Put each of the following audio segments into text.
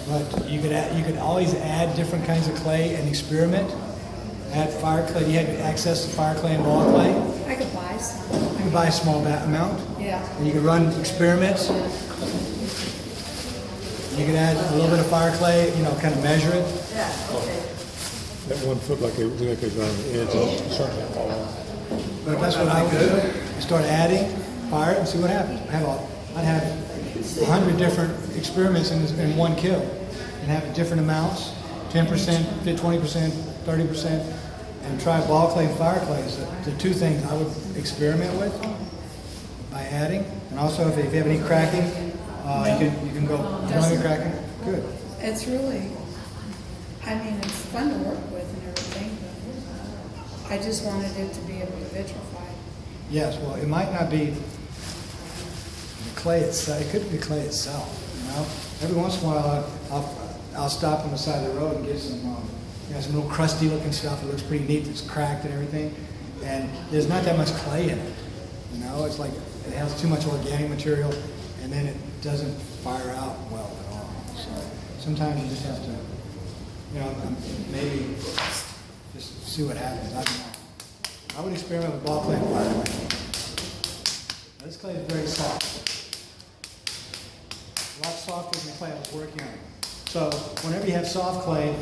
But you could always add different kinds of clay and experiment. Add fire clay. You had access to fire clay and ball clay. I could buy some. You could buy a small amount. Yeah. And you could run experiments. You could add a little bit of fire clay, kind of measure it. Yeah, okay. That 1 foot like it goes around the edge and something like that. But that's what I would do. I start adding, fire it, and see what happens. I'd have 100 different experiments in one kill, and have different amounts, 10%, 20%, 30%, and try ball clay and fire clay. So the two things I would experiment with by adding, and also if you have any cracking, you can go. You don't have any cracking? Good. It's really, it's fun to work with and everything, but I just wanted it to be able to vitrify. Yes, well, it might not be the clay itself. It could be the clay itself. Every once in a while, I'll stop on the side of the road and get some real crusty looking stuff. It looks pretty neat. It's cracked and everything, and there's not that much clay in it. It's like it has too much organic material, and then it doesn't fire out well at all. So sometimes you just have to, maybe just see what happens. I don't know. I would experiment with ball clay and fire clay. This clay is very soft. A lot softer than the clay I was working on. So whenever you have soft clay,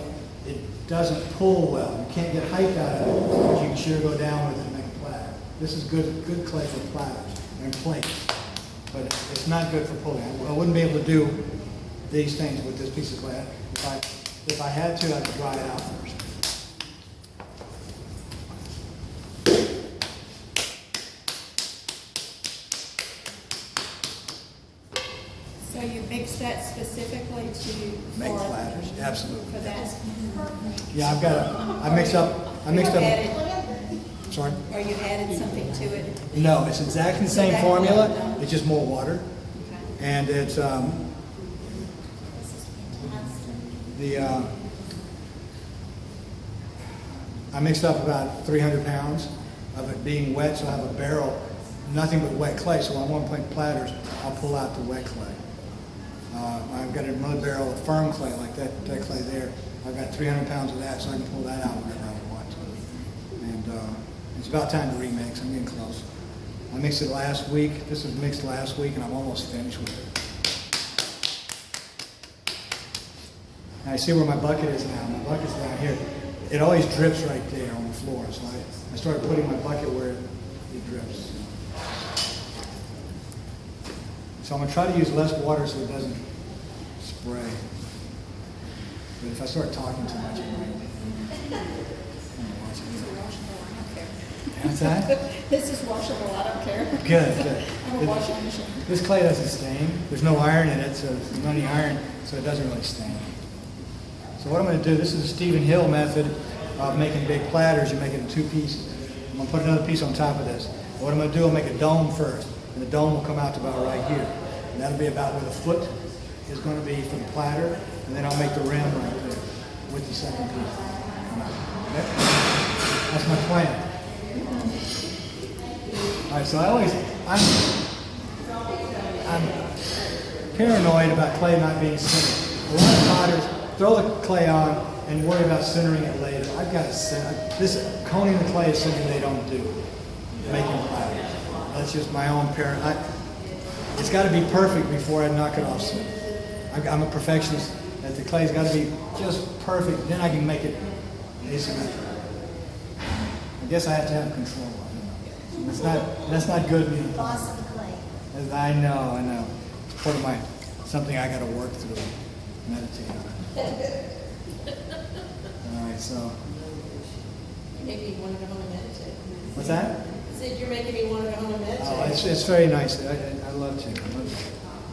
it doesn't pull well. You can't get height out of it, but you can sure go down with it and make a platter. This is good clay for platters and plates, but it's not good for pulling. I wouldn't be able to do these things with this piece of clay. If I had to, I could dry it out first. So you mix that specifically Make platters, absolutely. for that? Yeah, I mixed up. Sorry? Or you added something to it? No, it's exactly the same formula. It's just more water, Okay. and it's I mixed up about 300 pounds of it being wet, so I have a barrel, nothing but wet clay. So when I want to make platters, I'll pull out the wet clay. I've got another barrel of firm clay, like that clay there. I've got 300 pounds of that, so I can pull that out whenever I want to. And it's about time to remix. I'm getting close. I mixed it last week. This was mixed last week, and I'm almost finished with it. And I see where my bucket is now. My bucket's down here. It always drips right there on the floor, so I started putting my bucket where it drips. So I'm going to try to use less water so it doesn't spray. But if I start talking too much, it might. What's that? This is washable, I don't care. Good. I'm a washing machine. This clay doesn't stain. There's no iron in it, so there's not any iron, so it doesn't really stain. So what I'm going to do, this is a Stephen Hill method of making big platters. You make it in 2 pieces. I'm going to put another piece on top of this. What I'm going to do, I'll make a dome first, and the dome will come out to about right here. And that'll be about where the foot is going to be for the platter, and then I'll make the rim right there with the second piece. Okay? That's my plan. All right, so I'm paranoid about clay not being centered. A lot of potters throw the clay on and worry about centering it later. I've got to center. This coning the clay is something they don't do. Making platters. That's just my own paranoia. It's got to be perfect before I knock it off. I'm a perfectionist. That the clay's got to be just perfect. Then I can make it asymmetrical. I guess I have to have control. That's not good. Boss of the clay. I know. It's part of something I got to work through. Meditate on it. All right, so. You make me want to go home and meditate. What's that? I said you're making me want to go home and meditate. Oh, it's very nice. I love to. I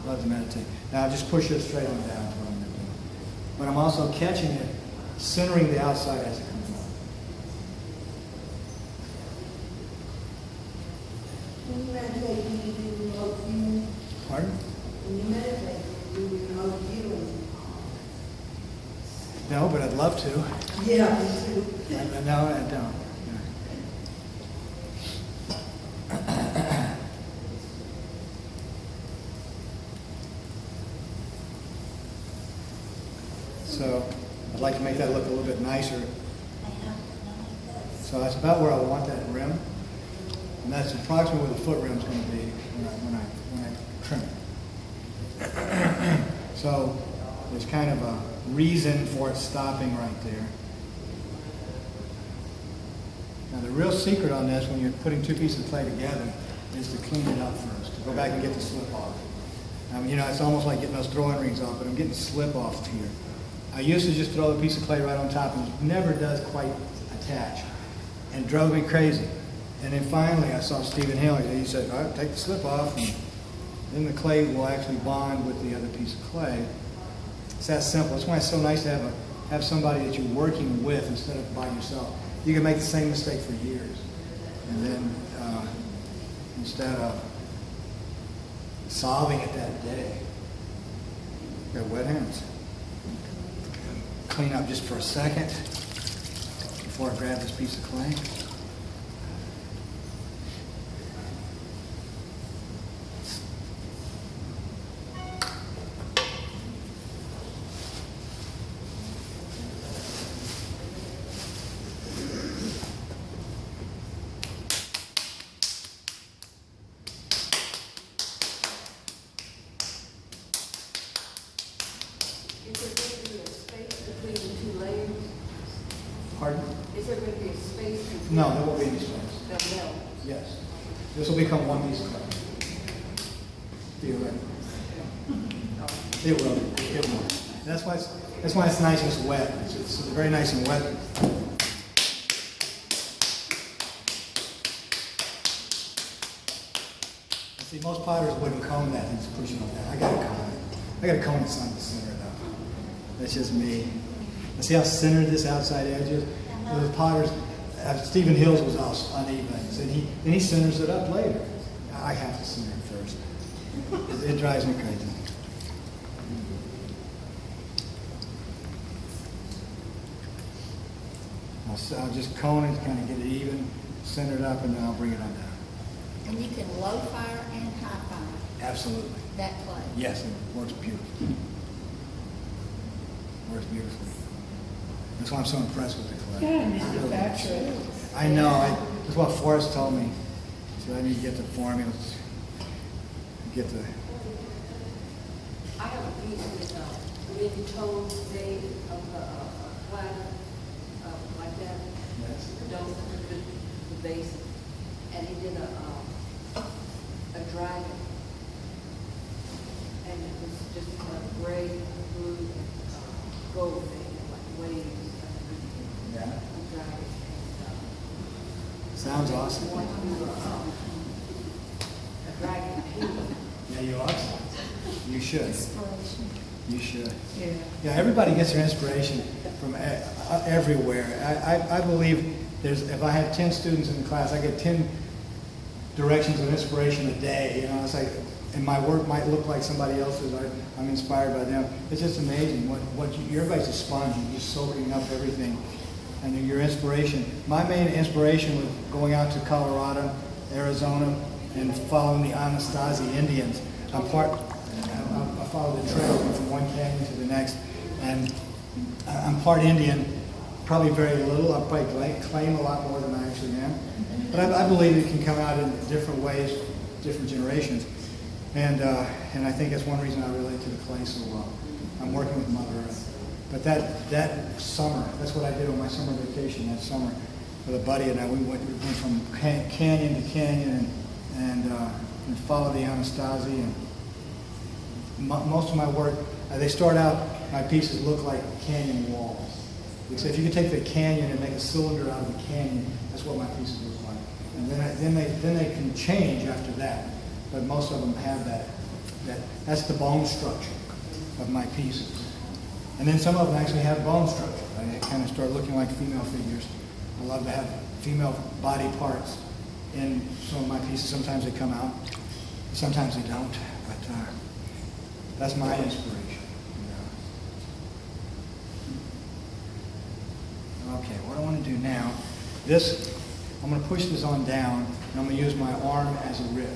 love to meditate. Now just push it straight on down. Is what I'm going to do. But I'm also catching it, centering the outside as it comes out. When you meditate, do you do remote viewing? Pardon? When you meditate, do you do remote viewing? No, but I'd love to. Yeah, me too. No, I don't. So I'd like to make that look a little bit nicer. So that's about where I want that rim. And that's approximately where the foot rim's going to be when I trim it. So there's kind of a reason for it stopping right there. Now the real secret on this, when you're putting two pieces of clay together, is to clean it up first. To go back and get the slip off. You know, it's almost like getting those throwing rings off, but I'm getting slip off here. I used to just throw the piece of clay right on top, and it never does quite attach, and drove me crazy. And then finally, I saw Stephen Hill. He said, "All right, take the slip off, and then the clay will actually bond with the other piece of clay." It's that simple. That's why it's so nice to have somebody that you're working with instead of by yourself. You can make the same mistake for years, and then instead of solving it that day, you got wet hands. Clean up just for a second before I grab this piece of clay. Pardon? Is there going to be a space? No, there won't be any space. They'll melt. Yes. This will become one piece of clay. Theoretically. It will. It will. That's why it's nice and it's wet. It's very nice and wet. See, most potters wouldn't cone that and just push it on that. I got to cone it. I got to cone it something to center it up. That's just me. And see how centered this outside edge is? The potters, Stephen Hill's was also uneven. And he centers it up later. I have to center it first. It drives me crazy. I'll just cone it, kind of get it even, center it up, and then I'll bring it on down. And you can low fire and high fire Absolutely. that clay. Yes, it works beautifully. Works beautifully. That's why I'm so impressed with the clay. Gotta manufacture it. I know. That's what Forrest told me. So I need to get the formulas. Get the. I have a piece with mid-tone shade of platter, like that. Yes. Don't the base, and he did a dragon, and it was just gray, blue, and gold, like waves. Yeah. A dragon. Sounds awesome. A dragon painting. Yeah, you are. You should. Inspiration. You should. Yeah. Yeah, everybody gets their inspiration from everywhere. I believe if I have 10 students in the class, I get 10 directions of inspiration a day. You know, it's like, and my work might look like somebody else's. I'm inspired by them. It's just amazing everybody's a sponge. You're just soaking up everything, and your inspiration. My main inspiration was going out to Colorado, Arizona, and following the Anasazi Indians. I followed the trail from one canyon to the next, and I'm part Indian, probably very little. I probably claim a lot more than I actually am, but I believe it can come out in different ways, different generations, and I think that's one reason I relate to the clay so well. I'm working with Mother Earth, but that summer, that's what I did on my summer vacation that summer with a buddy and I. We went from canyon to canyon and followed the Anasazi and. Most of my work, they start out, my pieces look like canyon walls. So if you could take the canyon and make a cylinder out of the canyon, that's what my pieces look like. And then they can change after that. But most of them have that's the bone structure of my pieces. And then some of them actually have bone structure. They kind of start looking like female figures. I love to have female body parts in some of my pieces. Sometimes they come out, sometimes they don't. But that's my inspiration. Okay, what I want to do now, I'm going to push this on down, and I'm going to use my arm as a rib.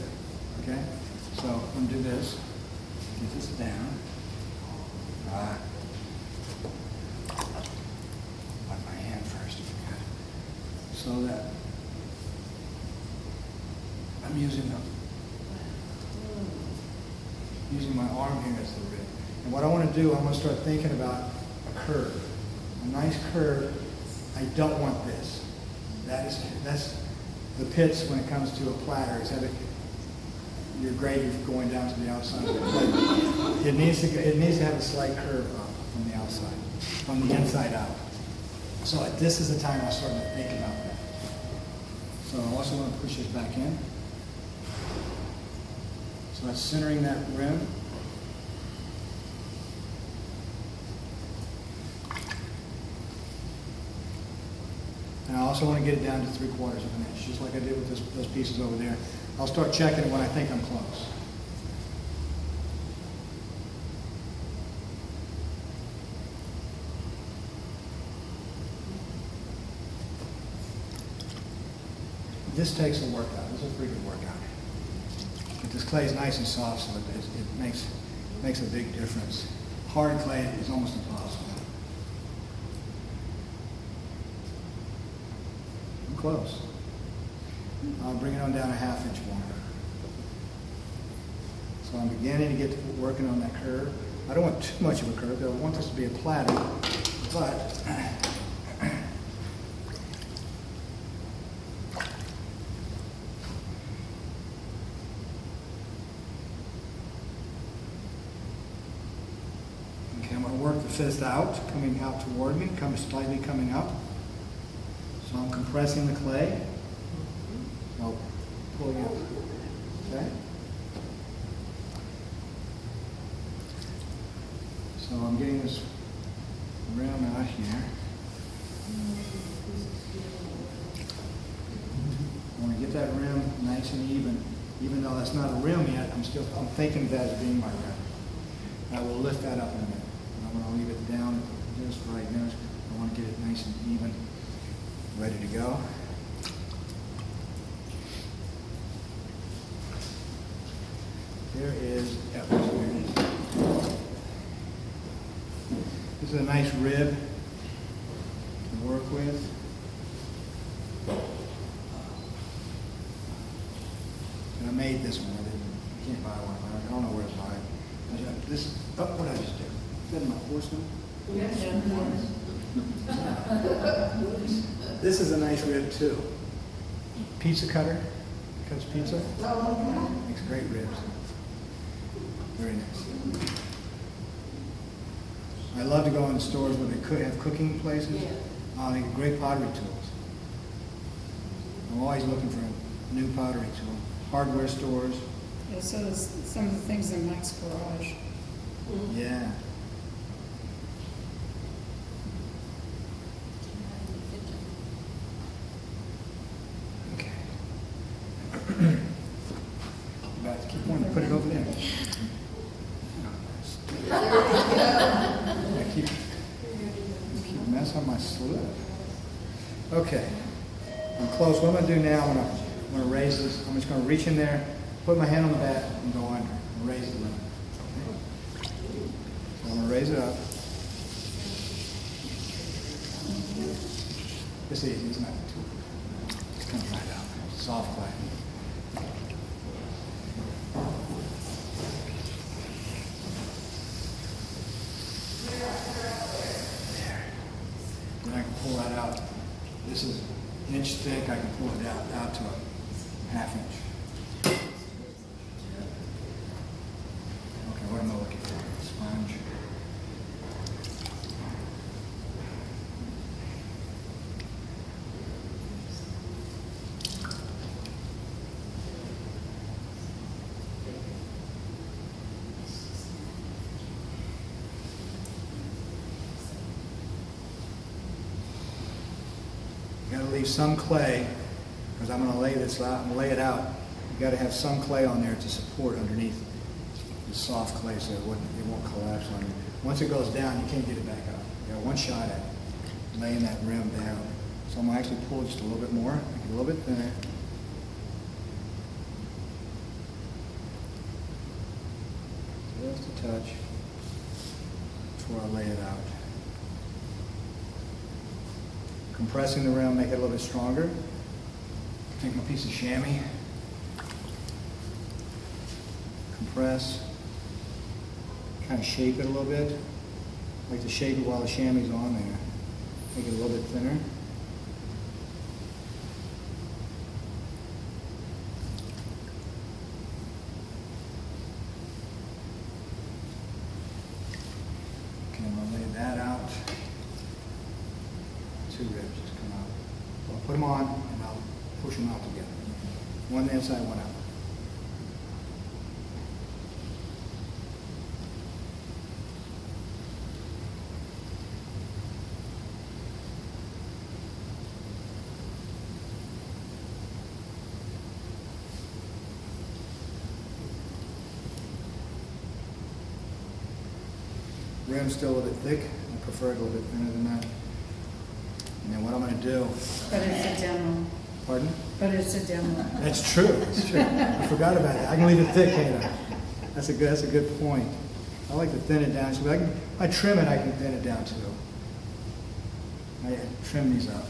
Okay? So I'm going to do this. Get this down. so that I'm using my arm here as the rib. And what I want to do, I'm going to start thinking about a curve. A nice curve. I don't want this. That's the pits when it comes to a platter, is having your gravy going down to the outside of the plate. It needs to have a slight curve up from the outside, from the inside out. So this is the time I started to think about that. So I also want to push this back in. So that's centering that rim. And I also want to get it down to 3/4 of an inch, just like I did with those pieces over there. I'll start checking it when I think I'm close. This takes a workout. This is a pretty good workout. But this clay is nice and soft, so it makes a big difference. Hard clay is almost impossible. I'm close. I'll bring it on down a 1/2 inch more. So I'm beginning to get to working on that curve. I don't want too much of a curve, because I want this to be a platter, but okay, I'm going to work the fist out, coming out toward me, slightly coming up. So I'm compressing the clay. Oh, pulling it. Okay. So I'm getting this rim out here. I want to get that rim nice and even though that's not a rim yet. I'm thinking of that as being my rim. I will lift that up in a minute. I'm going to leave it down just right now. I want to get it nice and even, ready to go. There is, yep, there it is. This is a nice rib to work with. And I made this one. I can't buy one. I don't know where to buy it. What did I just do? Is that in my porcelain? This is a nice rib too. Pizza cutter, cuts pizza. Makes great ribs. Very nice. I love to go in stores where they could have cooking places. They have great pottery tools. I'm always looking for a new pottery tool. Hardware stores. Yeah, so there's some of the things in Mike's garage. Yeah. Okay. But keep wanting to put it over there. I keep messing on my slip. Okay. I'm close. What I'm going to do now, I'm going to raise this. I'm just going to reach in there, put my hand on the back, and go under. And raise the rim. Okay. So I'm going to raise it up. It's easy. It's not too. It's coming right out. Soft clay. Then I can pull that out. This is an inch thick. I can pull it out to a 1/2 inch. Okay, what am I looking for? Sponge. You got to leave some clay, because I'm going to lay this out and lay it out. You got to have some clay on there to support underneath the soft clay, so it won't collapse on you. Once it goes down, you can't get it back up. You got one shot at laying that rim down. So I'm going to actually pull just a little bit more, make it a little bit thinner. Just a touch before I lay it out. compressing the rim, make it a little bit stronger. Take my piece of chamois, compress, kind of shape it a little bit. I like to shape it while the chamois is on there. Make it a little bit thinner. Okay, I'm going to lay that out. 2 ribs just come out. I'll put them on and I'll push them out together. One inside, one out. Rim's still a little bit thick. I prefer it a little bit thinner than that. And then what I'm going to do. But it's a demo. Pardon? But it's a demo. That's true. That's true. I forgot about that. I can leave it thick, can't I? That's a good point. I like to thin it down. So if I trim it, I can thin it down too. I trim these up.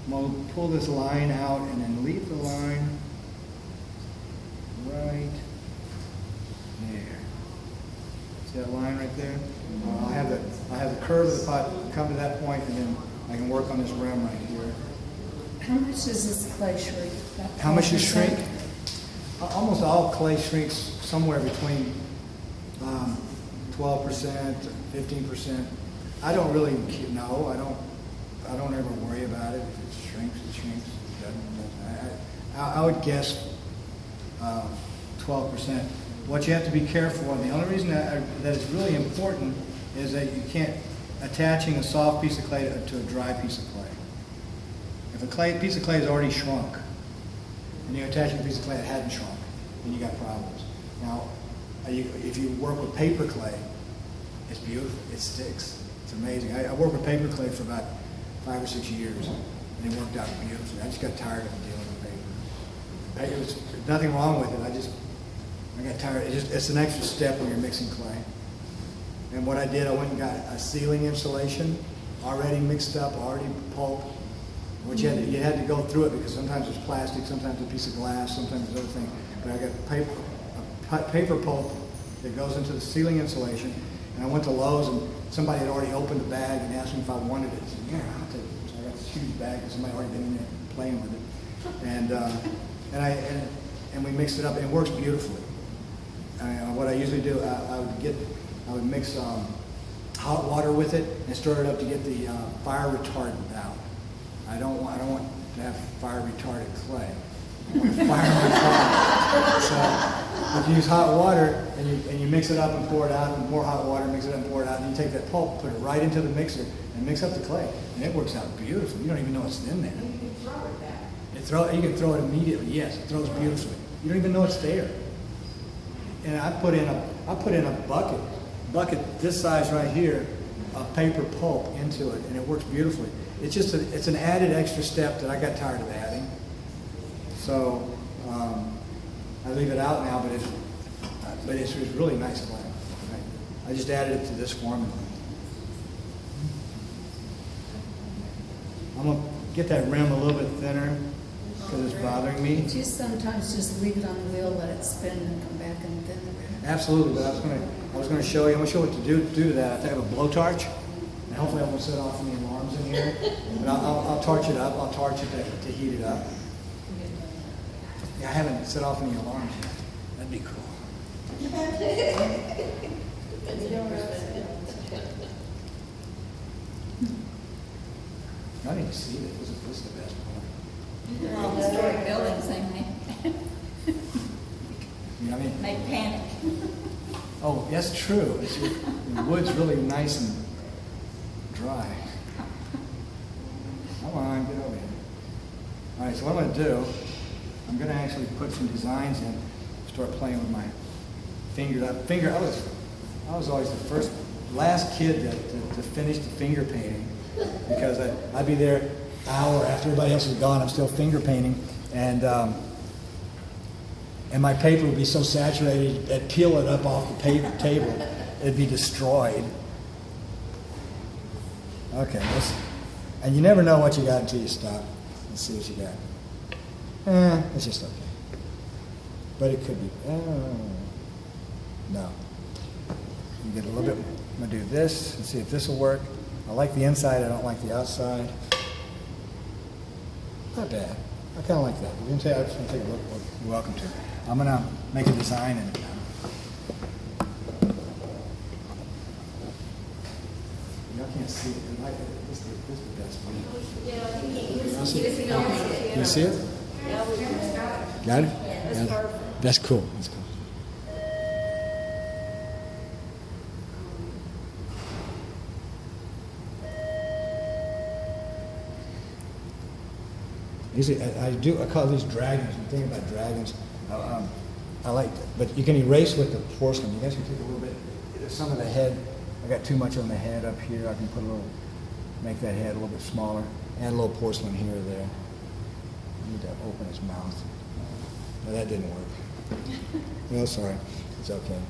I'm going to pull this line out and then leave the line right there. See that line right there? I have the curve of the pot come to that point, and then I can work on this rim right here. How much does this clay shrink? How much does shrink? Almost all clay shrinks somewhere between 12%, 15%. I don't really know. I don't ever worry about it. If it shrinks, it shrinks. It doesn't. I would guess 12%. What you have to be careful of, the only reason that is really important is that you can't attaching a soft piece of clay to a dry piece of clay. If a piece of clay is already shrunk, and you're attaching a piece of clay that hadn't shrunk, then you got problems. Now, if you work with paper clay, it's beautiful. It sticks. It's amazing. I worked with paper clay for about 5 or 6 years, and it worked out beautifully. I just got tired of dealing with paper. There was nothing wrong with it. I got tired. It's an extra step when you're mixing clay. And what I did, I went and got a ceiling insulation, already mixed up, already pulp. Which you had to go through it because sometimes it's plastic, sometimes it's a piece of glass, sometimes it's other thing. But I got paper pulp that goes into the ceiling insulation. And I went to Lowe's and somebody had already opened the bag and asked me if I wanted it. I said, yeah, I'll take it. So I got this huge bag because somebody already been in there playing with it. And we mixed it up and it works beautifully. What I usually do, I would mix hot water with it and stir it up to get the fire retardant out. I don't want to have fire retardant clay. I want fire retardant. So if you use hot water and you mix it up and pour it out, and more hot water, mix it up and pour it out, and you take that pulp, put it right into the mixer, and mix up the clay, and it works out beautifully. You don't even know it's in there. You can throw it back. You can throw it immediately. Yes, it throws beautifully. You don't even know it's there. And I put in a bucket this size right here of paper pulp into it, and it works beautifully. It's an added extra step that I got tired of adding. So I leave it out now, but it's really nice clay. Right? I just added it to this formula. I'm gonna get that rim a little bit thinner because it's bothering me. You sometimes just leave it on the wheel, let it spin, and come back and thin the rim. Absolutely, but I was going to show you. I'm going to show you what to do to that. I have a blowtorch, and hopefully I won't set off any alarms in here. But I'll torch it up. I'll torch it to heat it up. Yeah, I haven't set off any alarms yet. That'd be cool. I need to see this. This is the best part. All historic buildings, they You know what I mean? make panic. Oh, that's true. The wood's really nice and dry. Come on, get over here. All right, so what I'm going to do, I'm going to actually put some designs in, start playing with my finger. I was always the last kid to finish the finger painting because I'd be there an hour after everybody else was gone. I'm still finger painting, and my paper would be so saturated, I'd peel it up off the table. It'd be destroyed. Okay, And you never know what you got until you stop and see what you got. It's just okay. But it could be, no. You get a little bit, I'm gonna do this and see if this will work. I like the inside, I don't like the outside. Not bad. I kind of like that. You can say, I just want to take a look. You're welcome to. I'm gonna make a design and y'all can't see it. This is the best one. You see it? Got it? That's cool. That's cool. Usually, I call these dragons. I'm thinking about dragons. I like, but you can erase with the porcelain. You guys can take a little bit, some of the head. I got too much on the head up here. I can put a little, make that head a little bit smaller. Add a little porcelain here or there. I need to open his mouth. No, that didn't work. No, sorry. It's okay.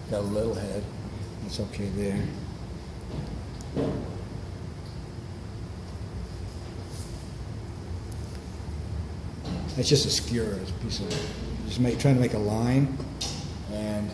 Got a little head. It's okay there. It's just a skewer. It's a piece of, just trying to make a line, and